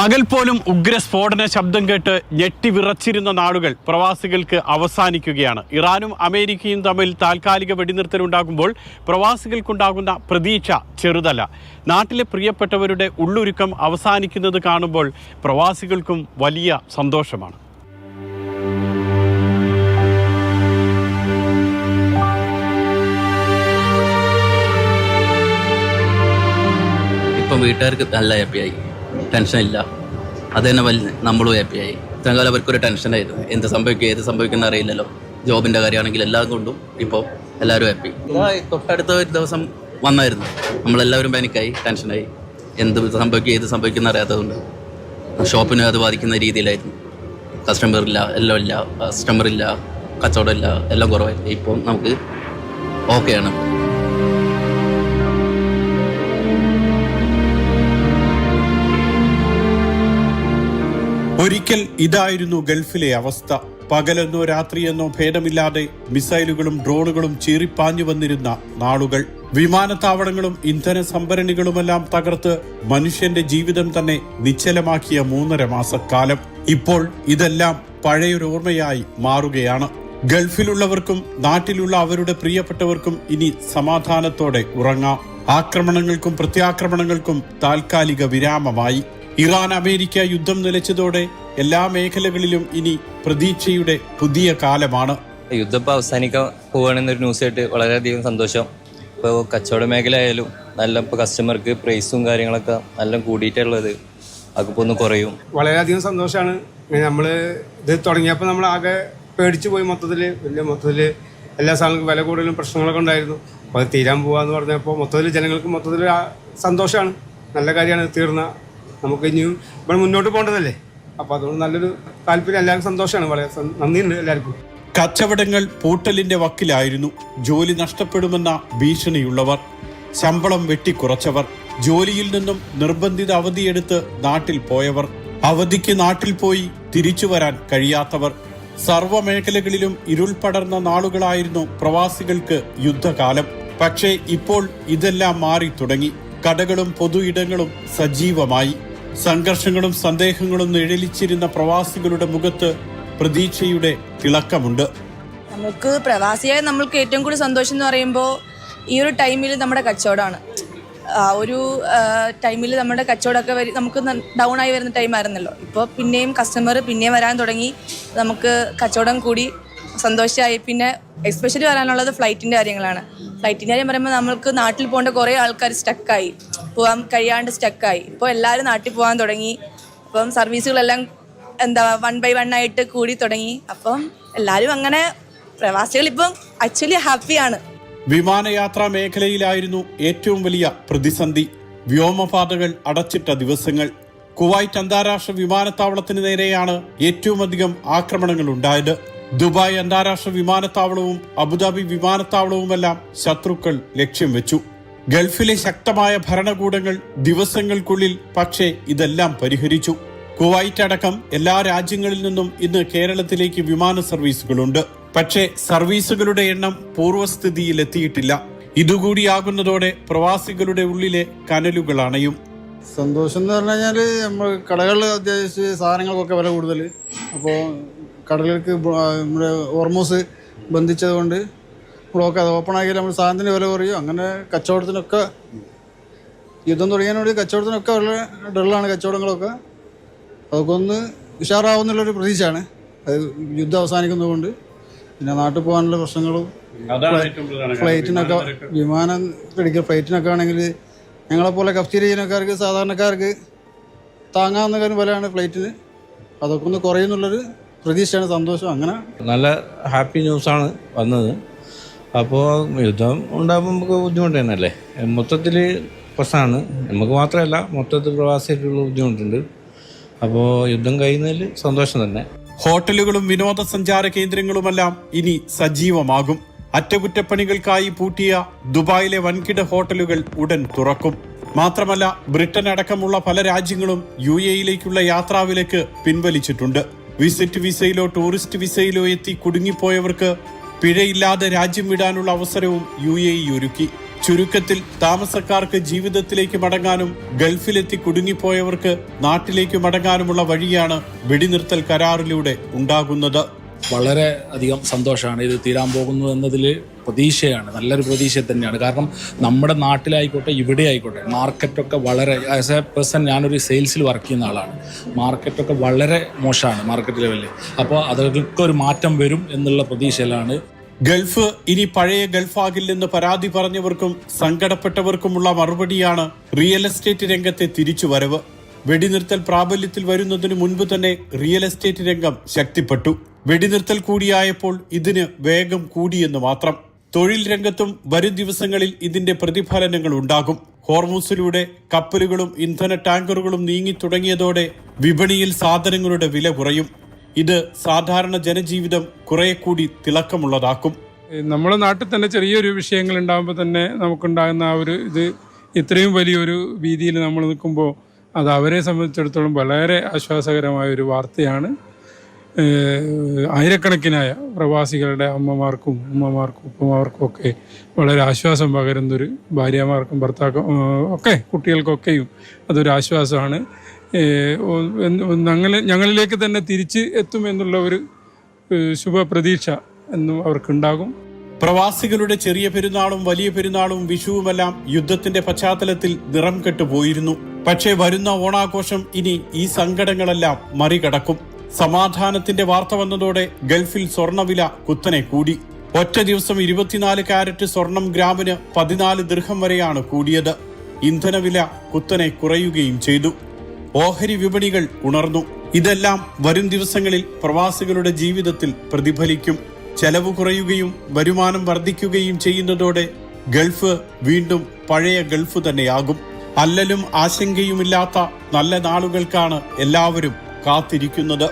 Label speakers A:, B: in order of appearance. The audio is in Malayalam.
A: പകൽ പോലും ഉഗ്രസ്ഫോടന ശബ്ദം കേട്ട് ഞെട്ടിവിറച്ചിരുന്ന നാളുകൾ പ്രവാസികൾക്ക് അവസാനിക്കുകയാണ്. ഇറാനും അമേരിക്കയും തമ്മിൽ താൽക്കാലിക വെടിനിർത്തലുണ്ടാകുമ്പോൾ പ്രവാസികൾക്കുണ്ടാകുന്ന പ്രതീക്ഷ ചെറുതല്ല. നാട്ടിലെ പ്രിയപ്പെട്ടവരുടെ ഉള്ളൊരുക്കം അവസാനിക്കുന്നത് കാണുമ്പോൾ പ്രവാസികൾക്കും വലിയ സന്തോഷമാണ്.
B: ഇപ്പം വീട്ടുകാർക്ക് നല്ല ഹാപ്പിയായി, ടെൻഷനില്ല. അത് തന്നെ വലിയ നമ്മളും ഹാപ്പിയായി. ഇത്രയും കാലം അവർക്കൊരു ടെൻഷനായിരുന്നു, എന്ത് സംഭവിക്കും ഏത് സംഭവിക്കുന്ന അറിയില്ലല്ലോ. ജോബിൻ്റെ കാര്യമാണെങ്കിൽ എല്ലാം കൊണ്ടും ഇപ്പോൾ എല്ലാവരും ഹാപ്പി. തൊട്ടടുത്ത ഒരു ദിവസം വന്നായിരുന്നു, നമ്മളെല്ലാവരും പാനിക്കായി, ടെൻഷനായി. എന്ത് സംഭവിക്കും ഏത് സംഭവിക്കുന്ന അറിയാത്തതുകൊണ്ട് ഷോപ്പിന് അത് ബാധിക്കുന്ന രീതിയിലായിരുന്നു. കസ്റ്റമറില്ല, എല്ലാം ഇല്ല, കസ്റ്റമറില്ല, കച്ചവടമില്ല, എല്ലാം കുറവായിരുന്നു. ഇപ്പം നമുക്ക് ഓക്കെയാണ്.
A: ഒരിക്കൽ ഇതായിരുന്നു ഗൾഫിലെ അവസ്ഥ. പകലെന്നോ രാത്രിയെന്നോ ഭേദമില്ലാതെ മിസൈലുകളും ഡ്രോണുകളും ചീറിപ്പാഞ്ഞു വന്നിരുന്ന നാളുകൾ. വിമാനത്താവളങ്ങളും ഇന്ധന സംഭരണികളുമെല്ലാം തകർത്ത് മനുഷ്യന്റെ ജീവിതം തന്നെ നിശ്ചലമാക്കിയ 3.5 മാസക്കാലം. ഇപ്പോൾ ഇതെല്ലാം പഴയൊരോർമ്മയായി മാറുകയാണ്. ഗൾഫിലുള്ളവർക്കും നാട്ടിലുള്ള അവരുടെ പ്രിയപ്പെട്ടവർക്കും ഇനി സമാധാനത്തോടെ ഉറങ്ങാം. ആക്രമണങ്ങൾക്കും പ്രത്യാക്രമണങ്ങൾക്കും താൽക്കാലിക വിരാമമായി. ഇറാൻ അമേരിക്ക യുദ്ധം നിലച്ചതോടെ എല്ലാ മേഖലകളിലും ഇനി പ്രതീക്ഷയുടെ പുതിയ കാലമാണ്.
C: യുദ്ധം ഇപ്പോൾ അവസാനിക്കാൻ പോവുകയാണെന്നൊരു ന്യൂസ് ആയിട്ട് വളരെയധികം സന്തോഷം. ഇപ്പോൾ കച്ചവട മേഖല ആയാലും നല്ല ഇപ്പോൾ കസ്റ്റമർക്ക് പ്രൈസും കാര്യങ്ങളൊക്കെ നല്ല കൂടിയിട്ടുള്ളത്, അതൊക്കെ ഒന്ന് കുറയും.
D: വളരെയധികം സന്തോഷമാണ്. നമ്മൾ ഇത് തുടങ്ങിയപ്പോൾ നമ്മൾ ആകെ പേടിച്ചു പോയി. മൊത്തത്തിൽ എല്ലാ സാധനങ്ങൾക്കും വില കൂടുതലും പ്രശ്നങ്ങളൊക്കെ ഉണ്ടായിരുന്നു. അപ്പോൾ അത് തീരാൻ പോകാന്ന് പറഞ്ഞപ്പോൾ മൊത്തത്തിൽ ജനങ്ങൾക്ക് മൊത്തത്തിൽ സന്തോഷമാണ്. നല്ല കാര്യമാണ് തീർന്ന. നമുക്ക് ഇനിയും ഇവിടെ മുന്നോട്ട് പോകേണ്ടതല്ലേ. അപ്പോൾ അതുകൊണ്ട് നല്ലൊരു താല്പര്യം, എല്ലാവർക്കും സന്തോഷമാണ്. വളരെ നന്ദിയുണ്ട് എല്ലാവർക്കും.
A: കച്ചവടങ്ങൾ പൂട്ടലിന്റെ വക്കിലായിരുന്നു. ജോലി നഷ്ടപ്പെടുമെന്ന ഭീഷണിയുള്ളവർ, ശമ്പളം വെട്ടിക്കുറച്ചവർ, ജോലിയിൽ നിന്നും നിർബന്ധിത അവധിയെടുത്ത് നാട്ടിൽ പോയവർ, അവധിക്ക് നാട്ടിൽ പോയി തിരിച്ചു വരാൻ കഴിയാത്തവർ. സർവ്വമേഖലകളിലും ഇരുൾ പടർന്ന നാളുകളായിരുന്നു പ്രവാസികൾക്ക് യുദ്ധകാലം. പക്ഷേ ഇപ്പോൾ ഇതെല്ലാം മാറി തുടങ്ങി. കടകളും പൊതു ഇടങ്ങളും സജീവമായി. സംഘർഷങ്ങളും സന്ദേഹങ്ങളും നിഴലിച്ചിരുന്ന പ്രവാസികളുടെ മുഖത്ത് പ്രതീക്ഷയുടെ തിളക്കമുണ്ട്.
E: നമുക്ക് പ്രവാസിയായ നമ്മൾക്ക് ഏറ്റവും കൂടുതൽ സന്തോഷം എന്ന് പറയുമ്പോൾ ഈ ഒരു ടൈമിൽ നമ്മുടെ കച്ചവടമാണ്. ഒരു ടൈമിൽ നമ്മുടെ കച്ചവടമൊക്കെ നമുക്ക് ഡൗൺ ആയി വരുന്ന ടൈമായിരുന്നല്ലോ. ഇപ്പോൾ പിന്നെയും കസ്റ്റമർ പിന്നെയും വരാൻ തുടങ്ങി. നമുക്ക് കച്ചവടം കൂടി സന്തോഷമായി. പിന്നെ എസ്പെഷ്യലി വരാനുള്ളത് ഫ്ലൈറ്റിൻ്റെ കാര്യങ്ങളാണ്. ഫ്ലൈറ്റിൻ്റെ കാര്യം പറയുമ്പോൾ നമ്മൾക്ക് നാട്ടിൽ പോകേണ്ട കുറേ ആൾക്കാർ സ്റ്റക്കായി, പോകാൻ കഴിയാണ്ട് സ്റ്റക്കായി. ഇപ്പോൾ എല്ലാവരും നാട്ടിൽ പോകാൻ തുടങ്ങി. അപ്പം സർവീസുകളെല്ലാം 1 by 1 ആയിട്ട് കൂടി തുടങ്ങി. അപ്പം എല്ലാവരും അങ്ങനെ പ്രവാസികൾ ഇപ്പം ആക്ച്വലി ഹാപ്പിയാണ്.
A: വിമാനയാത്രാ മേഖലയിലായിരുന്നു ഏറ്റവും വലിയ പ്രതിസന്ധി. വ്യോമപാതകൾ അടച്ചിട്ട ദിവസങ്ങൾ. കുവൈറ്റ് അന്താരാഷ്ട്ര വിമാനത്താവളത്തിന് നേരെയാണ് ഏറ്റവും അധികം ആക്രമണങ്ങൾ ഉണ്ടായത്. ദുബായ് അന്താരാഷ്ട്ര വിമാനത്താവളവും അബുദാബി വിമാനത്താവളവുമെല്ലാം ശത്രുക്കൾ ലക്ഷ്യം വെച്ചു. ഗൾഫിലെ ശക്തമായ ഭരണകൂടങ്ങൾ ദിവസങ്ങൾക്കുള്ളിൽ പക്ഷേ ഇതെല്ലാം പരിഹരിച്ചു. കുവൈറ്റ് അടക്കം എല്ലാ രാജ്യങ്ങളിൽ നിന്നും ഇന്ന് കേരളത്തിലേക്ക് വിമാന സർവീസുകളുണ്ട്. പക്ഷേ സർവീസുകളുടെ എണ്ണം പൂർവ്വസ്ഥിതിയിലെത്തിയിട്ടില്ല. ഇതുകൂടിയാകുന്നതോടെ പ്രവാസികളുടെ ഉള്ളിലെ കനലുകൾ അണയും.
F: സന്തോഷം എന്ന് പറഞ്ഞു കഴിഞ്ഞാൽ നമ്മൾ കടകളിൽ അത്യാവശ്യം സാധനങ്ങൾക്കൊക്കെ വില കൂടുതൽ. അപ്പോൾ കടകൾക്ക് നമ്മുടെ ഹോർമൂസ് ബന്ധിച്ചത് കൊണ്ട് ബ്ലോക്ക് അത് ഓപ്പൺ ആക്കിയാൽ നമ്മൾ സാധനത്തിന് വില കുറയും. അങ്ങനെ കച്ചവടത്തിനൊക്കെ യുദ്ധം തുടങ്ങിയതിനോട് കച്ചവടത്തിനൊക്കെ വളരെ ഡള്ളാണ്. കച്ചവടങ്ങളൊക്കെ അതൊക്കെ ഒന്ന് ഉഷാറാവുന്നുള്ളൊരു പ്രതീക്ഷയാണ്. അത് യുദ്ധം അവസാനിക്കുന്നത് കൊണ്ട്. പിന്നെ നാട്ടിൽ പോകാനുള്ള പ്രശ്നങ്ങളും ഫ്ലൈറ്റിനൊക്കെ വിമാനം പിടിക്കുക ഫ്ലൈറ്റിനൊക്കെ ആണെങ്കിൽ ഞങ്ങളെപ്പോലെ കഫ്റ്റീരിയ ജീവനക്കാർക്ക് സാധാരണക്കാർക്ക് താങ്ങാവുന്ന കാര്യം വിലയാണ് ഫ്ലൈറ്റിന്. അതൊക്കെ ഒന്ന് കുറയുന്നുള്ളൊരു പ്രതീക്ഷയാണ്, സന്തോഷം. അങ്ങനെ
G: നല്ല ഹാപ്പി ന്യൂസാണ് വന്നത്. അപ്പോൾ യുദ്ധം ഉണ്ടാകുമ്പോൾ നമുക്ക് ബുദ്ധിമുട്ട് തന്നെയല്ലേ. മൊത്തത്തിൽ പ്രശ്നമാണ്, നമുക്ക് മാത്രമല്ല മൊത്തത്തിൽ പ്രവാസികൾക്കുള്ള ബുദ്ധിമുട്ടുണ്ട്. അപ്പോൾ യുദ്ധം കഴിയുന്നതിൽ സന്തോഷം തന്നെ.
A: ഹോട്ടലുകളും വിനോദസഞ്ചാര കേന്ദ്രങ്ങളുമെല്ലാം ഇനി സജീവമാകും. അറ്റകുറ്റപ്പണികൾക്കായി പൂട്ടിയ ദുബായിലെ വൻകിട ഹോട്ടലുകൾ ഉടൻ തുറക്കും. മാത്രമല്ല ബ്രിട്ടൻ അടക്കമുള്ള പല രാജ്യങ്ങളും UAE-യിലേക്കുള്ള യാത്രാവിലക്ക് പിൻവലിച്ചിട്ടുണ്ട്. വിസിറ്റ് വിസയിലോ ടൂറിസ്റ്റ് വിസയിലോ എത്തി കുടുങ്ങിപ്പോയവർക്ക് പിഴയില്ലാതെ രാജ്യം വിടാനുള്ള അവസരവും UAE ഒരുക്കി. ചുരുക്കത്തിൽ താമസക്കാർക്ക് ജീവിതത്തിലേക്ക് മടങ്ങാനും ഗൾഫിലെത്തി കുടുങ്ങിപ്പോയവർക്ക് നാട്ടിലേക്ക് മടങ്ങാനുമുള്ള വഴിയാണ് വെടിനിർത്തൽ കരാറിലൂടെ ഉണ്ടാകുന്നത്.
H: വളരെ അധികം സന്തോഷമാണ് ഇത് തീരാൻ പോകുന്നു എന്നതിൽ പ്രതീക്ഷയാണ്, നല്ലൊരു പ്രതീക്ഷ തന്നെയാണ്. കാരണം നമ്മുടെ നാട്ടിലായിക്കോട്ടെ ഇവിടെ ആയിക്കോട്ടെ മാർക്കറ്റൊക്കെ വളരെ, ആസ് എ പേഴ്സൺ ഞാനൊരു സെയിൽസിൽ വർക്ക് ചെയ്യുന്ന ആളാണ്, മാർക്കറ്റൊക്കെ വളരെ മോശമാണ് മാർക്കറ്റ് ലെവലിൽ. അപ്പോൾ അതൊക്കെ ഒരു മാറ്റം വരും എന്നുള്ള പ്രതീക്ഷയിലാണ്.
A: ഗൾഫ് ഇനി പഴയ ഗൾഫാകില്ലെന്ന് പരാതി പറഞ്ഞവർക്കും സങ്കടപ്പെട്ടവർക്കുമുള്ള മറുപടിയാണ് റിയൽ എസ്റ്റേറ്റ് രംഗത്തെ തിരിച്ചുവരവ്. വെടിനിർത്തൽ പ്രാബല്യത്തിൽ വരുന്നതിനു മുൻപ് തന്നെ റിയൽ എസ്റ്റേറ്റ് രംഗം ശക്തിപ്പെട്ടു. വെടിനിർത്തൽ കൂടിയായപ്പോൾ ഇതിന് വേഗം കൂടിയെന്ന് മാത്രം. തൊഴിൽ രംഗത്തും വരും ദിവസങ്ങളിൽ ഇതിന്റെ പ്രതിഫലനങ്ങൾ ഉണ്ടാകും. ഹോർമൂസിലൂടെ കപ്പലുകളും ഇന്ധന ടാങ്കറുകളും നീങ്ങി തുടങ്ങിയതോടെ വിപണിയിൽ സാധനങ്ങളുടെ വില കുറയും. ഇത് സാധാരണ ജനജീവിതം കുറെ കൂടി തിളക്കമുള്ളതാക്കും.
I: നമ്മുടെ നാട്ടിൽ തന്നെ ചെറിയൊരു വിഷയങ്ങൾ ഉണ്ടാകുമ്പോൾ തന്നെ നമുക്കുണ്ടാകുന്ന ആ ഒരു ഇത് ഇത്രയും വലിയൊരു രീതിയിൽ നമ്മൾ നിൽക്കുമ്പോൾ അത് അവരെ സംബന്ധിച്ചിടത്തോളം വളരെ ആശ്വാസകരമായ ഒരു വാർത്തയാണ്. ആയിരക്കണക്കിനായ പ്രവാസികളുടെ അമ്മമാർക്കും ഉമ്മമാർക്കും ഉപ്പമാർക്കും ഒക്കെ വളരെ ആശ്വാസം പകരുന്നൊരു, ഭാര്യമാർക്കും ഭർത്താക്കും ഒക്കെ കുട്ടികൾക്കൊക്കെയും അതൊരു ആശ്വാസമാണ്. ഞങ്ങളിലേക്ക് തന്നെ തിരിച്ച് എത്തുമെന്നുള്ള ഒരു ശുഭപ്രതീക്ഷ എന്നും അവർക്കുണ്ടാകും.
A: പ്രവാസികളുടെ ചെറിയ പെരുന്നാളും വലിയ പെരുന്നാളും വിഷുവുമെല്ലാം യുദ്ധത്തിന്റെ പശ്ചാത്തലത്തിൽ നിറം കെട്ടുപോയിരുന്നു. പക്ഷേ വരുന്ന ഓണാഘോഷം ഇനി ഈ സങ്കടങ്ങളെല്ലാം മറികടക്കും. സമാധാനത്തിന്റെ വാർത്ത വന്നതോടെ ഗൾഫിൽ സ്വർണ്ണവില കുത്തനെ കൂടി. ഒറ്റ ദിവസം 24 കാരറ്റ് സ്വർണം ഗ്രാമിന് 14 ദിർഹം വരെയാണ് കൂടിയത്. ഇന്ധനവില കുത്തനെ കുറയുകയും ചെയ്തു. ഓഹരി വിപണികൾ ഉണർന്നു. ഇതെല്ലാം വരും ദിവസങ്ങളിൽ പ്രവാസികളുടെ ജീവിതത്തിൽ പ്രതിഫലിക്കും. ചെലവ് കുറയുകയും വരുമാനം വർദ്ധിക്കുകയും ചെയ്യുന്നതോടെ ഗൾഫ് വീണ്ടും പഴയ ഗൾഫ് തന്നെയാകും. അല്ലലും ആശങ്കയുമില്ലാത്ത നല്ല നാളുകൾക്കാണ് എല്ലാവരും കാത്തിരിക്കുന്നത്.